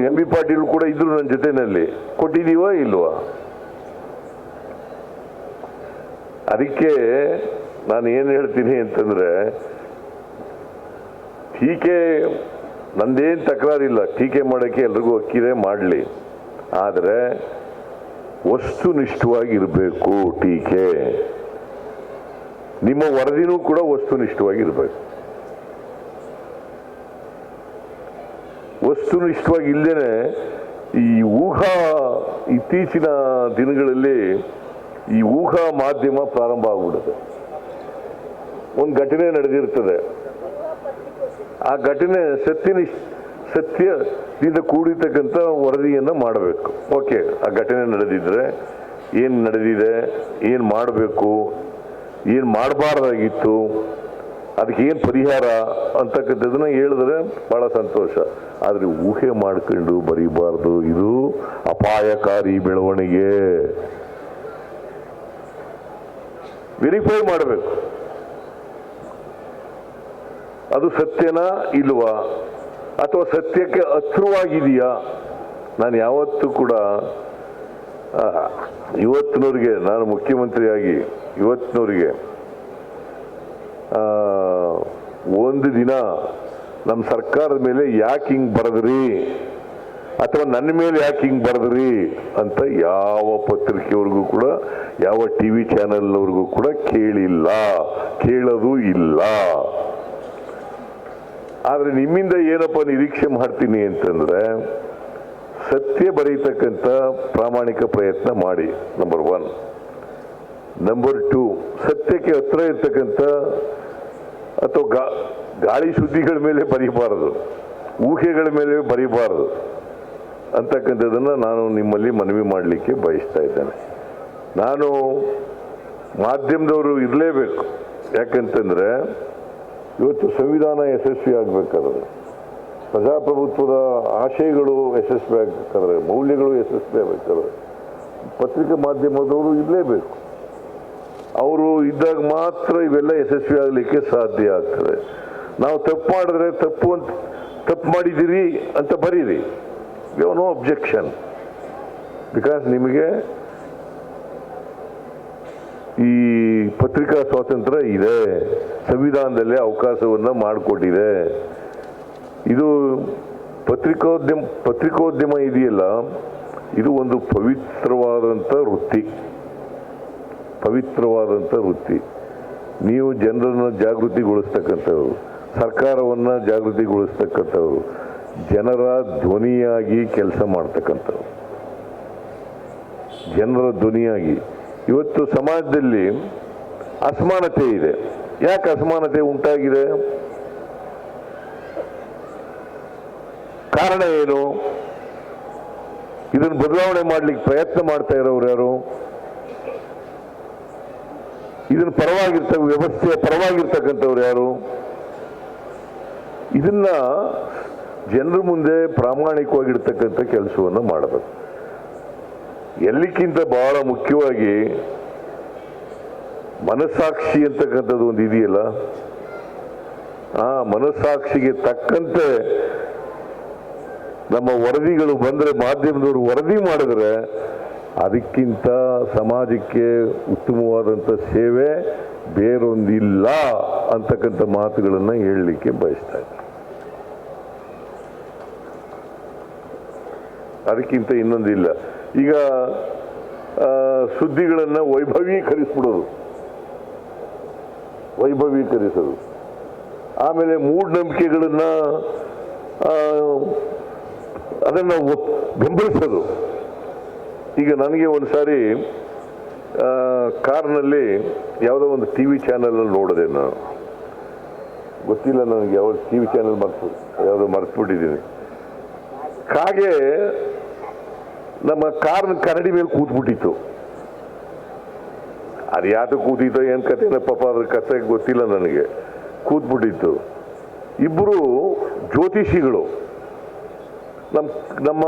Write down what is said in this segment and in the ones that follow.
M B Patil ಕೂಡ ಇದ್ರು ನನ್ನ ಜೊತೆಯಲ್ಲಿ, ಕೊಟ್ಟಿದೀವ ಇಲ್ವಾ? ಅದಕ್ಕೆ ನಾನು ಏನು ಹೇಳ್ತೀನಿ ಅಂತಂದ್ರೆ, ಟೀಕೆ ನಂದೇನು ತಕರಾರಿಲ್ಲ, ಟೀಕೆ ಮಾಡೋಕ್ಕೆ ಎಲ್ರಿಗೂ ಹಕ್ಕಿದೆ, ಮಾಡಲಿ. ಆದರೆ ವಸ್ತುನಿಷ್ಠವಾಗಿರಬೇಕು ಟೀಕೆ. ನಿಮ್ಮ ವರದಿನೂ ಕೂಡ ವಸ್ತುನಿಷ್ಠವಾಗಿರ್ಬೇಕು. ವಸ್ತುನಿಷ್ಠವಾಗಿ ಇಲ್ಲದೇನೆ ಈ ಇತ್ತೀಚಿನ ದಿನಗಳಲ್ಲಿ ಈ ಊಹಾ ಮಾಧ್ಯಮ ಪ್ರಾರಂಭ ಆಗ್ಬಿಡುತ್ತೆ. ಒಂದು ಘಟನೆ ನಡೆದಿರ್ತದೆ, ಆ ಘಟನೆ ಸತ್ಯದಿಂದ ಕೂಡಿರ್ತಕ್ಕಂಥ ವರದಿಯನ್ನು ಮಾಡಬೇಕು. ಓಕೆ, ಆ ಘಟನೆ ನಡೆದಿದ್ರೆ ಏನು ನಡೆದಿದೆ, ಏನು ಮಾಡಬೇಕು, ಏನು ಮಾಡಬಾರ್ದಾಗಿತ್ತು, ಅದಕ್ಕೆ ಏನು ಪರಿಹಾರ ಅಂತಕ್ಕಂಥದ್ದನ್ನ ಹೇಳಿದ್ರೆ ಭಾಳ ಸಂತೋಷ. ಆದರೆ ಊಹೆ ಮಾಡ್ಕೊಂಡು ಬರೀಬಾರ್ದು, ಇದು ಅಪಾಯಕಾರಿ ಬೆಳವಣಿಗೆ. ವೆರಿಫೈ ಮಾಡಬೇಕು, ಅದು ಸತ್ಯನಾ ಇಲ್ವಾ, ಅಥವಾ ಸತ್ಯಕ್ಕೆ ಹತ್ತಿರವಾಗಿದೆಯಾ. ನಾನು ಯಾವತ್ತೂ ಕೂಡ ಇವತ್ತಿನವ್ರಿಗೆ, ನಾನು ಮುಖ್ಯಮಂತ್ರಿಯಾಗಿ ಇವತ್ತಿನವ್ರಿಗೆ ಒಂದು ದಿನ ನಮ್ಮ ಸರ್ಕಾರದ ಮೇಲೆ ಯಾಕೆ ಹಿಂಗೆ ಬರೆದ್ರಿ, ಅಥವಾ ನನ್ನ ಮೇಲೆ ಯಾಕೆ ಹಿಂಗೆ ಬರೆದ್ರಿ ಅಂತ ಯಾವ ಪತ್ರಿಕೆಯವ್ರಿಗೂ ಕೂಡ, ಯಾವ TV ಚಾನೆಲ್ನವ್ರಿಗೂ ಕೂಡ ಕೇಳಿಲ್ಲ, ಕೇಳೋದು ಇಲ್ಲ. ಆದರೆ ನಿಮ್ಮಿಂದ ಏನಪ್ಪ ನಿರೀಕ್ಷೆ ಮಾಡ್ತೀನಿ ಅಂತಂದ್ರೆ, ಸತ್ಯ ಬರೀತಕ್ಕಂಥ ಪ್ರಾಮಾಣಿಕ ಪ್ರಯತ್ನ ಮಾಡಿ, ನಂಬರ್ 1. ನಂಬರ್ 2, ಸತ್ಯಕ್ಕೆ ಹತ್ರ ಇರ್ತಕ್ಕಂಥ ಅಥವಾ ಗಾಳಿ ಸುದ್ದಿಗಳ ಮೇಲೆ ಬರೀಬಾರದು, ಊಹೆಗಳ ಮೇಲೆ ಬರೀಬಾರದು ಅಂತಕ್ಕಂಥದ್ದನ್ನು ನಾನು ನಿಮ್ಮಲ್ಲಿ ಮನವಿ ಮಾಡಲಿಕ್ಕೆ ಬಯಸ್ತಾ ಇದ್ದೇನೆ. ನಾನು ಮಾಧ್ಯಮದವರು ಇರಲೇಬೇಕು. ಯಾಕಂತಂದರೆ ಇವತ್ತು ಸಂವಿಧಾನ ಯಶಸ್ವಿ ಆಗಬೇಕಾದ್ರೆ, ಪ್ರಜಾಪ್ರಭುತ್ವದ ಆಶಯಗಳು ಯಶಸ್ವಿ ಆಗಬೇಕಾದ್ರೆ, ಮೌಲ್ಯಗಳು ಯಶಸ್ವಿ ಆಗಬೇಕಾದ್ರೆ ಪತ್ರಿಕಾ ಮಾಧ್ಯಮದವರು ಇರಲೇಬೇಕು. ಅವರು ಇದ್ದಾಗ ಮಾತ್ರ ಇವೆಲ್ಲ ಯಶಸ್ವಿ ಆಗಲಿಕ್ಕೆ ಸಾಧ್ಯ ಆಗ್ತದೆ. ನಾವು ತಪ್ಪು ಮಾಡಿದ್ರೆ ತಪ್ಪು ಮಾಡಿದ್ದೀರಿ ಅಂತ ಬರೀರಿ, we have no objection. Because ನಿಮಗೆ ಈ ಪತ್ರಿಕಾ ಸ್ವಾತಂತ್ರ್ಯ ಇದೆ, ಸಂವಿಧಾನದಲ್ಲೇ ಅವಕಾಶವನ್ನು ಮಾಡಿಕೊಟ್ಟಿದೆ. ಇದು ಪತ್ರಿಕೋದ್ಯಮ ಇದೆಯಲ್ಲ, ಇದು ಒಂದು ಪವಿತ್ರವಾದಂಥ ವೃತ್ತಿ. ನೀವು ಜನರನ್ನು ಜಾಗೃತಿಗೊಳಿಸ್ತಕ್ಕಂಥವ್ರು, ಸರ್ಕಾರವನ್ನು ಜಾಗೃತಿಗೊಳಿಸ್ತಕ್ಕಂಥವ್ರು, ಜನರ ಧ್ವನಿಯಾಗಿ ಕೆಲಸ ಮಾಡ್ತಕ್ಕಂಥವ್ರು, ಜನರ ಧ್ವನಿಯಾಗಿ. ಇವತ್ತು ಸಮಾಜದಲ್ಲಿ ಅಸಮಾನತೆ ಇದೆ. ಯಾಕೆ ಅಸಮಾನತೆ ಉಂಟಾಗಿದೆ? ಕಾರಣ ಏನು? ಇದನ್ನು ಬದಲಾವಣೆ ಮಾಡಲಿಕ್ಕೆ ಪ್ರಯತ್ನ ಮಾಡ್ತಾ ಇರೋರು ಯಾರು? ಇದನ್ನ ವ್ಯವಸ್ಥೆಯ ಪರವಾಗಿರ್ತಕ್ಕಂಥವ್ರು ಯಾರು? ಇದನ್ನ ಜನರ ಮುಂದೆ ಪ್ರಾಮಾಣಿಕವಾಗಿರ್ತಕ್ಕಂಥ ಕೆಲಸವನ್ನು ಮಾಡಬೇಕು. ಎಲ್ಲಕ್ಕಿಂತ ಬಹಳ ಮುಖ್ಯವಾಗಿ ಮನಸ್ಸಾಕ್ಷಿ ಅಂತಕ್ಕಂಥದ್ದು ಒಂದು ಇದೆಯಲ್ಲ, ಆ ಮನಸ್ಸಾಕ್ಷಿಗೆ ತಕ್ಕಂತೆ ನಮ್ಮ ವರದಿಗಳು ಬಂದರೆ, ಮಾಧ್ಯಮದವರು ವರದಿ ಮಾಡಿದ್ರೆ, ಅದಕ್ಕಿಂತ ಸಮಾಜಕ್ಕೆ ಉತ್ತಮವಾದಂಥ ಸೇವೆ ಬೇರೊಂದಿಲ್ಲ ಅಂತಕ್ಕಂಥ ಮಾತುಗಳನ್ನು ಹೇಳಲಿಕ್ಕೆ ಬಯಸ್ತಾ ಇದ್ದೀನಿ. ಅದಕ್ಕಿಂತ ಇನ್ನೊಂದಿಲ್ಲ. ಈಗ ಸುದ್ದಿಗಳನ್ನು ವೈಭವೀಕರಿಸೋದು, ಆಮೇಲೆ ಮೂಢನಂಬಿಕೆಗಳನ್ನು ಅದನ್ನು ಬೆಂಬಲಿಸೋದು. ಈಗ ನನಗೆ ಒಂದು ಸಾರಿ ಕಾರ್ನಲ್ಲಿ ಯಾವುದೋ ಒಂದು TV ಚಾನಲಲ್ಲಿ ನೋಡಿದೆ, ನಾನು ಗೊತ್ತಿಲ್ಲ ನನಗೆ ಯಾವ TV ಚಾನಲ್ ಯಾವುದೋ ಮರೆತುಬಿಟ್ಟಿದ್ದೀನಿ. ಕಾಗೆ ನಮ್ಮ ಕಾರ್ನ ಕರಡಿ ಮೇಲೆ ಕೂತ್ಬಿಟ್ಟಿತ್ತು. ಅದು ಯಾಕೆ ಕೂತಿತ್ತೋ ಏನು ಕಥೆನ ಪಾಪ, ಅದ್ರ ಕಥೆ ಗೊತ್ತಿಲ್ಲ ನನಗೆ. ಕೂತ್ಬಿಟ್ಟಿತ್ತು. ಇಬ್ಬರು ಜ್ಯೋತಿಷಿಗಳು ನಮ್ಮ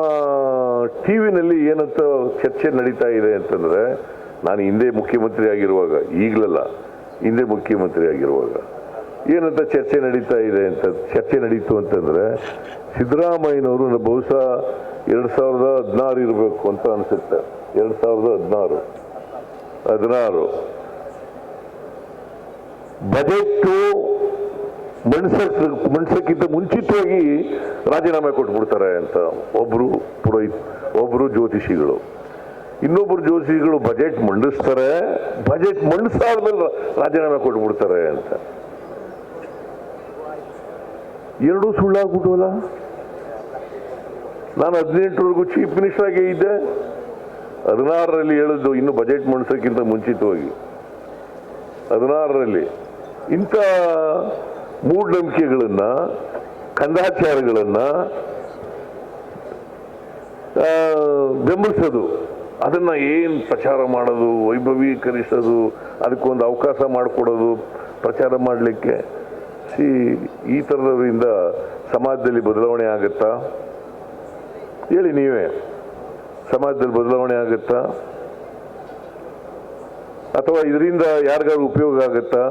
TV-ನಲ್ಲಿ ಏನಂತ ಚರ್ಚೆ ನಡೀತಾ ಇದೆ ಅಂತಂದರೆ, ನಾನು ಹಿಂದೆ ಮುಖ್ಯಮಂತ್ರಿ ಆಗಿರುವಾಗ, ಈಗಲಲ್ಲ, ಹಿಂದೆ ಮುಖ್ಯಮಂತ್ರಿ ಆಗಿರುವಾಗ ಏನಂತ ಚರ್ಚೆ ನಡೀತಾ ಇದೆ ಅಂತ ಚರ್ಚೆ ನಡೀತು ಅಂತಂದ್ರೆ ಸಿದ್ದರಾಮಯ್ಯನವರು ಬಹುಶಃ 2016 ಇರಬೇಕು ಅಂತ ಅನಿಸುತ್ತೆ. 2016 ಬಜೆಟ್ ಮಂಡಿಸಕ್ಕಿಂತ ಮುಂಚಿತವಾಗಿ ರಾಜೀನಾಮೆ ಕೊಟ್ಬಿಡ್ತಾರೆ ಅಂತ ಒಬ್ರು ಜ್ಯೋತಿಷಿಗಳು. ಇನ್ನೊಬ್ರು ಜ್ಯೋತಿಷಿಗಳು ಬಜೆಟ್ ಮಂಡಿಸ್ತಾರೆ, ಬಜೆಟ್ ಮಂಡಿಸಾದ್ಮೇಲೆ ರಾಜೀನಾಮೆ ಕೊಟ್ಬಿಡ್ತಾರೆ ಅಂತ. ಎರಡೂ ಸುಳ್ಳಾಗ್ಬಿಟ್ಟವಲ್ಲ. ನಾನು 18ರವರೆಗೂ ಚೀಫ್ ಮಿನಿಸ್ಟರ್ ಆಗೇ ಇದ್ದೆ. 16ರಲ್ಲಿ ಹೇಳಿದ್ದು ಇನ್ನು ಬಜೆಟ್ ಮಂಡಿಸೋಕ್ಕಿಂತ ಮುಂಚಿತವಾಗಿ 16ರಲ್ಲಿ ಇಂಥ ಮೂಢನಂಬಿಕೆಗಳನ್ನ ಕಂದಾಚಾರಗಳನ್ನ ಬೆಂಬಲಿಸೋದು, ಅದನ್ನ ಏನು ಪ್ರಚಾರ ಮಾಡೋದು, ವೈಭವೀಕರಿಸೋದು, ಅದಕ್ಕೊಂದು ಅವಕಾಶ ಮಾಡಿಕೊಡೋದು ಪ್ರಚಾರ ಮಾಡಲಿಕ್ಕೆ. ಈ ಥರದವರಿಂದ ಸಮಾಜದಲ್ಲಿ ಬದಲಾವಣೆ ಆಗುತ್ತಾ ಹೇಳಿ ನೀವೇ? ಸಮಾಜದಲ್ಲಿ ಬದಲಾವಣೆ ಆಗುತ್ತಾ ಅಥವಾ ಇದರಿಂದ ಯಾರಿಗಾದ್ರು ಉಪಯೋಗ ಆಗುತ್ತಾ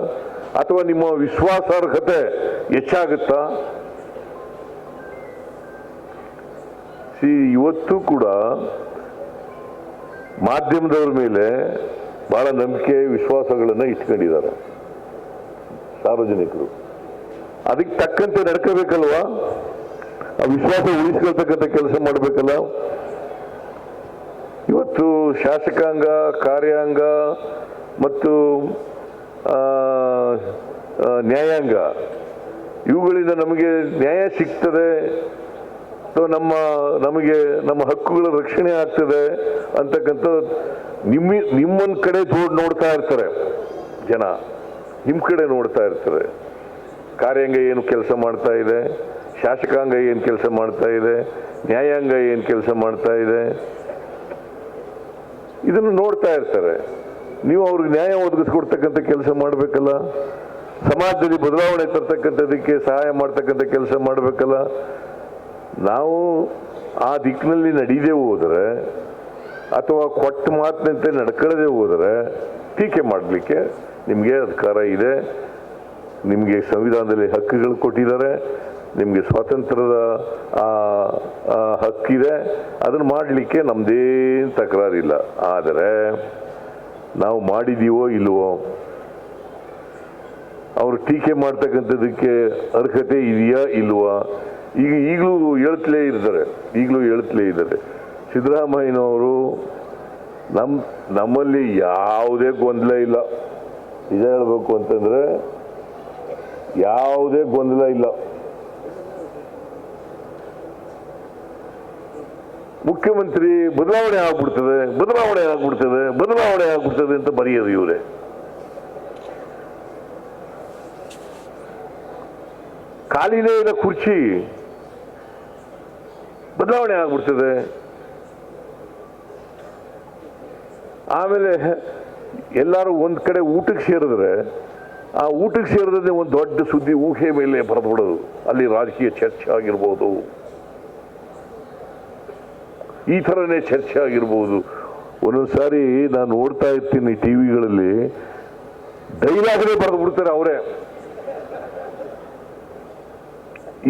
ಅಥವಾ ನಿಮ್ಮ ವಿಶ್ವಾಸಾರ್ಹತೆ ಹೆಚ್ಚಾಗುತ್ತಾ? ಇವತ್ತು ಕೂಡ ಮಾಧ್ಯಮದವ್ರ ಮೇಲೆ ಬಹಳ ನಂಬಿಕೆ ವಿಶ್ವಾಸಗಳನ್ನ ಇಟ್ಕೊಂಡಿದ್ದಾರೆ ಸಾರ್ವಜನಿಕರು. ಅದಕ್ಕೆ ತಕ್ಕಂತೆ ನಡ್ಕೋಬೇಕಲ್ವಾ? ಆ ವಿಶ್ವಾಸ ಉಳಿಸ್ಕೊಳ್ತಕ್ಕಂಥ ಕೆಲಸ ಮಾಡಬೇಕಲ್ಲ. ಇವತ್ತು ಶಾಸಕಾಂಗ, ಕಾರ್ಯಾಂಗ ಮತ್ತು ನ್ಯಾಯಾಂಗ ಇವುಗಳಿಂದ ನಮಗೆ ನ್ಯಾಯ ಸಿಗ್ತದೆ, ನಮಗೆ ನಮ್ಮ ಹಕ್ಕುಗಳ ರಕ್ಷಣೆ ಆಗ್ತದೆ ಅಂತಕ್ಕಂಥ ನಿಮ್ಮೊಂದ್ ಕಡೆ ನೋಡ್ತಾ ಇರ್ತಾರೆ ಜನ, ನಿಮ್ಮ ಕಡೆ ನೋಡ್ತಾ ಇರ್ತಾರೆ. ಕಾರ್ಯಾಂಗ ಏನು ಕೆಲಸ ಮಾಡ್ತಾ ಇದೆ, ಶಾಸಕಾಂಗ ಏನು ಕೆಲಸ ಮಾಡ್ತಾ ಇದೆ, ನ್ಯಾಯಾಂಗ ಏನು ಕೆಲಸ ಮಾಡ್ತಾ ಇದೆ, ಇದನ್ನು ನೋಡ್ತಾ ಇರ್ತಾರೆ. ನೀವು ಅವ್ರಿಗೆ ನ್ಯಾಯ ಒದಗಿಸ್ಕೊಡ್ತಕ್ಕಂಥ ಕೆಲಸ ಮಾಡಬೇಕಲ್ಲ. ಸಮಾಜದಲ್ಲಿ ಬದಲಾವಣೆ ತರ್ತಕ್ಕಂಥದಕ್ಕೆ ಸಹಾಯ ಮಾಡ್ತಕ್ಕಂಥ ಕೆಲಸ ಮಾಡಬೇಕಲ್ಲ. ನಾವು ಆ ದಿಕ್ಕಿನಲ್ಲಿ ನಡೀದೇ ಹೋದರೆ ಅಥವಾ ಕೊಟ್ಟ ಮಾತಿನಂತೆ ನಡ್ಕೊಳ್ಳದೆ ಹೋದರೆ ಟೀಕೆ ಮಾಡಲಿಕ್ಕೆ ನಿಮಗೆ ಅಧಿಕಾರ ಇದೆ. ನಿಮಗೆ ಸಂವಿಧಾನದಲ್ಲಿ ಹಕ್ಕುಗಳು ಕೊಟ್ಟಿದ್ದಾರೆ, ನಿಮಗೆ ಸ್ವಾತಂತ್ರ್ಯದ ಹಕ್ಕಿದೆ, ಅದನ್ನು ಮಾಡಲಿಕ್ಕೆ ನಮ್ದೇನು ತಕರಾರಿಲ್ಲ. ಆದರೆ ನಾವು ಮಾಡಿದೀವೋ ಇಲ್ವೋ, ಅವರು ಟೀಕೆ ಮಾಡ್ತಕ್ಕಂಥದಕ್ಕೆ ಅರ್ಹತೆ ಇದೆಯಾ ಇಲ್ವಾ, ಈಗಲೂ ಹೇಳ್ತಲೇ ಇದ್ದಾರೆ. ಸಿದ್ದರಾಮಯ್ಯನವರು ನಮ್ಮಲ್ಲಿ ಯಾವುದೇ ಗೊಂದಲ ಇಲ್ಲ. ನಿಜ ಹೇಳಬೇಕು ಅಂತಂದ್ರೆ ಯಾವುದೇ ಗೊಂದಲ ಇಲ್ಲ. ಮುಖ್ಯಮಂತ್ರಿ ಬದಲಾವಣೆ ಆಗ್ಬಿಡ್ತದೆ ಅಂತ ಬರೆಯೋದು ಇವರೇ. ಖಾಲಿನೇ ಇಲ್ಲ ಕುರ್ಚಿ, ಬದಲಾವಣೆ ಆಗ್ಬಿಡ್ತದೆ. ಆಮೇಲೆ ಎಲ್ಲರೂ ಒಂದ್ ಕಡೆ ಊಟಕ್ಕೆ ಸೇರಿದ್ರೆ ಆ ಊಟಕ್ಕೆ ಸೇರಿದ್ರೆ ಒಂದು ದೊಡ್ಡ ಸುದ್ದಿ ಊಹೆ ಮೇಲೆ ಬರೆದು ಬಿಡೋದು, ಅಲ್ಲಿ ರಾಜಕೀಯ ಚರ್ಚೆ ಆಗಿರ್ಬೋದು, ಈ ಥರನೇ ಚರ್ಚೆ ಆಗಿರ್ಬೋದು. ಒಂದೊಂದ್ಸಾರಿ ನಾನು ನೋಡ್ತಾ ಇರ್ತೀನಿ ಟಿವಿಗಳಲ್ಲಿ, ಡೈಲಾಗ್ನೇ ಬರೆದು ಬಿಡ್ತಾರೆ ಅವರೇ.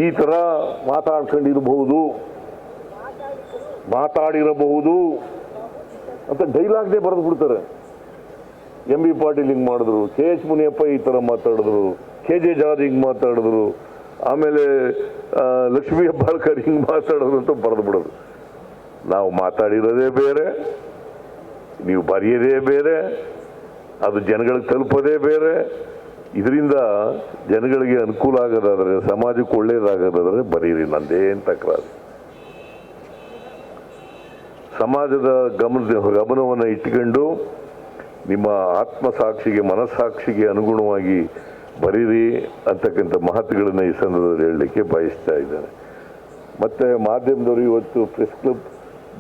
ಈ ಥರ ಮಾತಾಡಿರಬಹುದು ಅಂತ ಡೈಲಾಗ್ನೇ ಬರೆದು ಬಿಡ್ತಾರೆ. MB ಪಾಟೀಲ್ ಹಿಂಗೆ ಮಾಡಿದ್ರು, KH ಮುನಿಯಪ್ಪ ಈ ಥರ ಮಾತಾಡಿದ್ರು, KJ ಜಾರ್ಜ್ ಹಿಂಗೆ ಮಾತಾಡಿದ್ರು, ಆಮೇಲೆ ಲಕ್ಷ್ಮೀ ಹೆಬ್ಬಾಳ್ಕರ್ ಹಿಂಗೆ ಮಾತಾಡಿದ್ರು ಅಂತ ಬರೆದು ಬಿಡೋದು. ನಾವು ಮಾತಾಡಿರೋದೇ ಬೇರೆ, ನೀವು ಬರೆಯೋದೇ ಬೇರೆ, ಅದು ಜನಗಳಿಗೆ ತಲುಪೋದೇ ಬೇರೆ. ಇದರಿಂದ ಜನಗಳಿಗೆ ಅನುಕೂಲ ಆಗೋದಾದ್ರೆ, ಸಮಾಜಕ್ಕೆ ಒಳ್ಳೇದಾಗೋದಾದ್ರೆ ಬರೀರಿ, ನಂದೇನು ತಕರಾರು. ಸಮಾಜದ ಗಮನವನ್ನು ಇಟ್ಕೊಂಡು ನಿಮ್ಮ ಆತ್ಮಸಾಕ್ಷಿಗೆ, ಮನಸ್ಸಾಕ್ಷಿಗೆ ಅನುಗುಣವಾಗಿ ಬರೀರಿ ಅಂತಕ್ಕಂಥ ಮಹತ್ವಗಳನ್ನು ಈ ಸಂದರ್ಭದಲ್ಲಿ ಹೇಳಲಿಕ್ಕೆ ಬಯಸ್ತಾ ಇದ್ದೇನೆ. ಮತ್ತು ಮಾಧ್ಯಮದವರು ಇವತ್ತು ಪ್ರೆಸ್ ಕ್ಲಬ್,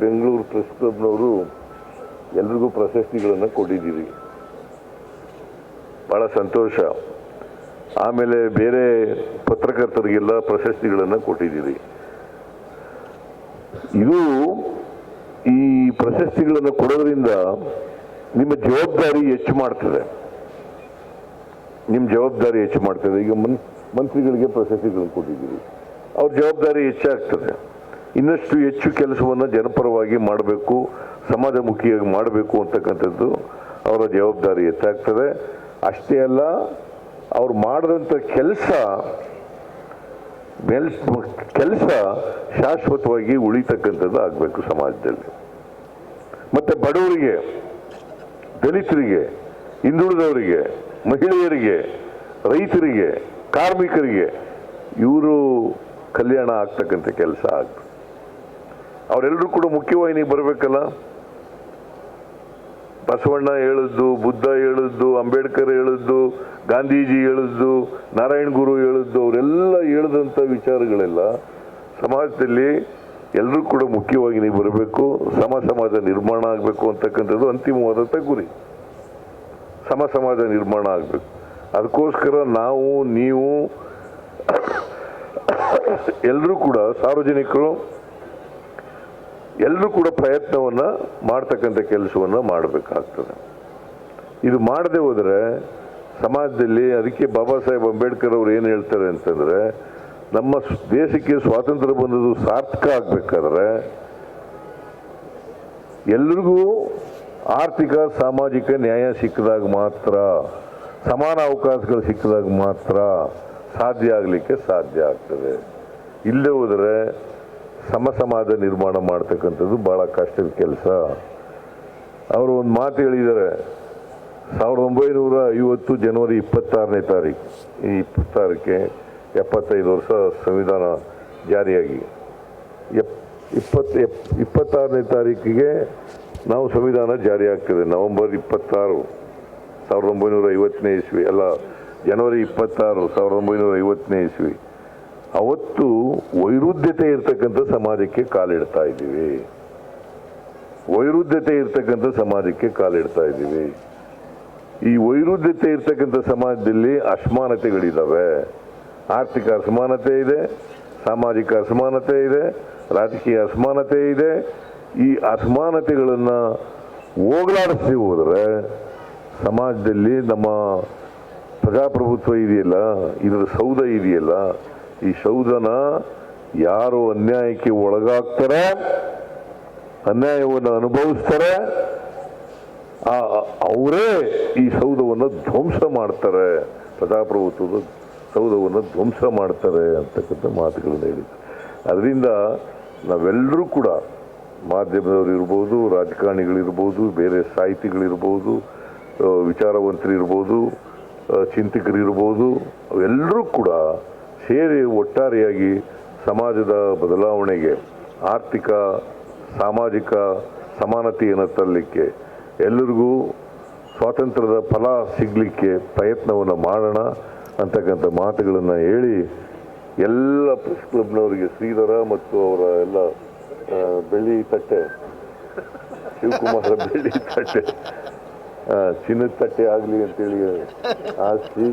ಬೆಂಗಳೂರು ಪ್ರೆಸ್ ಕ್ಲಬ್ನವರು ಎಲ್ರಿಗೂ ಪ್ರಶಸ್ತಿಗಳನ್ನು ಕೊಟ್ಟಿದ್ದೀರಿ, ಭಾಳ ಸಂತೋಷ. ಆಮೇಲೆ ಬೇರೆ ಪತ್ರಕರ್ತರಿಗೆಲ್ಲ ಪ್ರಶಸ್ತಿಗಳನ್ನು ಕೊಟ್ಟಿದ್ದೀರಿ. ಇದು ಈ ಪ್ರಶಸ್ತಿಗಳನ್ನು ಕೊಡೋದ್ರಿಂದ ನಿಮ್ಮ ಜವಾಬ್ದಾರಿ ಹೆಚ್ಚು ಮಾಡ್ತದೆ. ನಿಮ್ಮ ಜವಾಬ್ದಾರಿ ಹೆಚ್ಚು ಮಾಡ್ತದೆ. ಈಗ ಮಂತ್ರಿಗಳಿಗೆ ಪ್ರಶಸ್ತಿಗಳನ್ನು ಕೊಟ್ಟಿದ್ದೀರಿ, ಅವ್ರ ಜವಾಬ್ದಾರಿ ಹೆಚ್ಚಾಗ್ತದೆ. ಇನ್ನಷ್ಟು ಹೆಚ್ಚು ಕೆಲಸವನ್ನು ಜನಪರವಾಗಿ ಮಾಡಬೇಕು, ಸಮಾಜಮುಖಿಯಾಗಿ ಮಾಡಬೇಕು ಅಂತಕ್ಕಂಥದ್ದು ಅವರ ಜವಾಬ್ದಾರಿ ಹೆಚ್ಚಾಗ್ತದೆ. ಅಷ್ಟೇ ಅಲ್ಲ, ಅವ್ರು ಮಾಡಿದಂಥ ಕೆಲಸ ಶಾಶ್ವತವಾಗಿ ಉಳಿತಕ್ಕಂಥದ್ದು ಆಗಬೇಕು ಸಮಾಜದಲ್ಲಿ. ಮತ್ತು ಬಡವರಿಗೆ, ದಲಿತರಿಗೆ, ಹಿಂದುಳಿದವರಿಗೆ, ಮಹಿಳೆಯರಿಗೆ, ರೈತರಿಗೆ, ಕಾರ್ಮಿಕರಿಗೆ ಇವರು ಕಲ್ಯಾಣ ಆಗ್ತಕ್ಕಂಥ ಕೆಲಸ ಆಗ್ತದೆ. ಅವರೆಲ್ಲರೂ ಕೂಡ ಮುಖ್ಯವಾಹಿನಿಗೆ ಬರಬೇಕಲ್ಲ. ಬಸವಣ್ಣ ಹೇಳಿದ್ದು, ಬುದ್ಧ ಹೇಳಿದ್ದು, ಅಂಬೇಡ್ಕರ್ ಹೇಳಿದ್ದು, ಗಾಂಧೀಜಿ ಹೇಳಿದ್ದು, ನಾರಾಯಣ ಗುರು ಹೇಳಿದ್ದು, ಅವರೆಲ್ಲ ಹೇಳಿದಂಥ ವಿಚಾರಗಳೆಲ್ಲ ಸಮಾಜದಲ್ಲಿ ಎಲ್ಲರೂ ಕೂಡ ಮುಖ್ಯವಾಗಿ ಬರಬೇಕು. ಸಮಾಜ ನಿರ್ಮಾಣ ಆಗಬೇಕು ಅಂತಕ್ಕಂಥದ್ದು ಅಂತಿಮವಾದಂಥ ಗುರಿ. ಸಮಾಜ ನಿರ್ಮಾಣ ಆಗಬೇಕು. ಅದಕ್ಕೋಸ್ಕರ ನಾವು, ನೀವು ಎಲ್ಲರೂ ಕೂಡ, ಸಾರ್ವಜನಿಕರು ಎಲ್ಲರೂ ಕೂಡ ಪ್ರಯತ್ನವನ್ನು ಮಾಡ್ತಕ್ಕಂಥ ಕೆಲಸವನ್ನು ಮಾಡಬೇಕಾಗ್ತದೆ. ಇದು ಮಾಡದೆ ಹೋದರೆ ಸಮಾಜದಲ್ಲಿ, ಅದಕ್ಕೆ ಬಾಬಾ ಸಾಹೇಬ್ ಅಂಬೇಡ್ಕರ್ ಅವರು ಏನು ಹೇಳ್ತಾರೆ ಅಂತಂದರೆ, ನಮ್ಮ ದೇಶಕ್ಕೆ ಸ್ವಾತಂತ್ರ್ಯ ಬಂದದ್ದು ಸಾರ್ಥಕ ಆಗಬೇಕಾದ್ರೆ ಎಲ್ರಿಗೂ ಆರ್ಥಿಕ ಸಾಮಾಜಿಕ ನ್ಯಾಯ ಸಿಕ್ಕಿದಾಗ ಮಾತ್ರ, ಸಮಾನ ಅವಕಾಶಗಳು ಸಿಕ್ಕಿದಾಗ ಮಾತ್ರ ಸಾಧ್ಯ ಆಗಲಿಕ್ಕೆ ಸಾಧ್ಯ ಆಗ್ತದೆ. ಇಲ್ಲದೆ ಹೋದರೆ ಸಮಾಜ ನಿರ್ಮಾಣ ಮಾಡ್ತಕ್ಕಂಥದ್ದು ಭಾಳ ಕಷ್ಟದ ಕೆಲಸ. ಅವರು ಒಂದು ಮಾತು ಹೇಳಿದ್ದಾರೆ, 1950 ಜನವರಿ 26ನೇ ತಾರೀಕು, ಈ 26ಕ್ಕೆ 75 ವರ್ಷ ಸಂವಿಧಾನ ಜಾರಿಯಾಗಿ 26ನೇ ತಾರೀಕಿಗೆ ನಾವು ಸಂವಿಧಾನ ಜಾರಿ ಆಗ್ತದೆ. ನವೆಂಬರ್ 26, 1950ನೇ ಇಸ್ವಿ, ಅಲ್ಲ, ಜನವರಿ 26, 1950ನೇ ಇಸ್ವಿ. ಅವತ್ತು ವೈರುಧ್ಯತೆ ಇರ್ತಕ್ಕಂಥ ಸಮಾಜಕ್ಕೆ ಕಾಲಿಡ್ತಾ ಇದ್ದೀವಿ. ವೈರುಧ್ಯತೆ ಇರ್ತಕ್ಕಂಥ ಸಮಾಜಕ್ಕೆ ಕಾಲಿಡ್ತಾ ಇದ್ದೀವಿ. ಈ ವೈರುಧ್ಯತೆ ಇರ್ತಕ್ಕಂಥ ಸಮಾಜದಲ್ಲಿ ಅಸಮಾನತೆಗಳಿದ್ದಾವೆ. ಆರ್ಥಿಕ ಅಸಮಾನತೆ ಇದೆ, ಸಾಮಾಜಿಕ ಅಸಮಾನತೆ ಇದೆ, ರಾಜಕೀಯ ಅಸಮಾನತೆ ಇದೆ. ಈ ಅಸಮಾನತೆಗಳನ್ನು ಹೋಗಲಾಡಿಸ್ತೀವಿ ಹೋದರೆ ಸಮಾಜದಲ್ಲಿ ನಮ್ಮ ಪ್ರಜಾಪ್ರಭುತ್ವ ಇದೆಯಲ್ಲ, ಇದರ ಸೌಧ ಇದೆಯಲ್ಲ, ಈ ಸೌಧನ ಯಾರು ಅನ್ಯಾಯಕ್ಕೆ ಒಳಗಾಗ್ತಾರೆ, ಅನ್ಯಾಯವನ್ನು ಅನುಭವಿಸ್ತಾರೆ, ಅವರೇ ಈ ಸೌಧವನ್ನು ಧ್ವಂಸ ಮಾಡ್ತಾರೆ, ಪ್ರಜಾಪ್ರಭುತ್ವದ ಸೌಧವನ್ನು ಧ್ವಂಸ ಮಾಡ್ತಾರೆ ಅಂತಕ್ಕಂಥ ಮಾತುಗಳನ್ನು ಹೇಳಿದ್ದಾರೆ. ಅದರಿಂದ ನಾವೆಲ್ಲರೂ ಕೂಡ, ಮಾಧ್ಯಮದವರು ಇರ್ಬೋದು, ರಾಜಕಾರಣಿಗಳಿರ್ಬೋದು, ಬೇರೆ ಸಾಹಿತಿಗಳಿರ್ಬೋದು, ವಿಚಾರವಂತರಿರ್ಬೋದು, ಚಿಂತಕರಿರ್ಬೋದು, ಅವೆಲ್ಲರೂ ಕೂಡ ಸೇರಿ ಒಟ್ಟಾರೆಯಾಗಿ ಸಮಾಜದ ಬದಲಾವಣೆಗೆ, ಆರ್ಥಿಕ ಸಾಮಾಜಿಕ ಸಮಾನತೆಯನ್ನು ತರಲಿಕ್ಕೆ, ಎಲ್ಲರಿಗೂ ಸ್ವಾತಂತ್ರ್ಯದ ಫಲ ಸಿಗಲಿಕ್ಕೆ ಪ್ರಯತ್ನವನ್ನು ಮಾಡೋಣ ಅಂತಕ್ಕಂಥ ಮಾತುಗಳನ್ನು ಹೇಳಿ, ಎಲ್ಲ ಪ್ರೆಸ್ ಕ್ಲಬ್ನವರಿಗೆ, ಶ್ರೀಧರ ಮತ್ತು ಅವರ ಎಲ್ಲ ಬೆಳ್ಳಿ ತಟ್ಟೆ, ಶಿವಕುಮಾರ ಬೆಳ್ಳಿ ತಟ್ಟೆ, ಚಿನ್ನದ ತಟ್ಟೆ ಆಗಲಿ ಅಂತೇಳಿ ಆಶಿಸಿ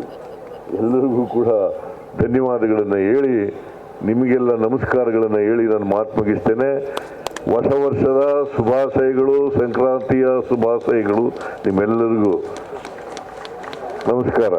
ಎಲ್ಲರಿಗೂ ಕೂಡ ಧನ್ಯವಾದಗಳನ್ನು ಹೇಳಿ, ನಿಮಗೆಲ್ಲ ನಮಸ್ಕಾರಗಳನ್ನು ಹೇಳಿ ನಾನು ಮಾತು ಮುಗಿಸ್ತೇನೆ. ಹೊಸ ವರ್ಷದ ಶುಭಾಶಯಗಳು, ಸಂಕ್ರಾಂತಿಯ ಶುಭಾಶಯಗಳು ನಿಮ್ಮೆಲ್ಲರಿಗೂ. ನಮಸ್ಕಾರ.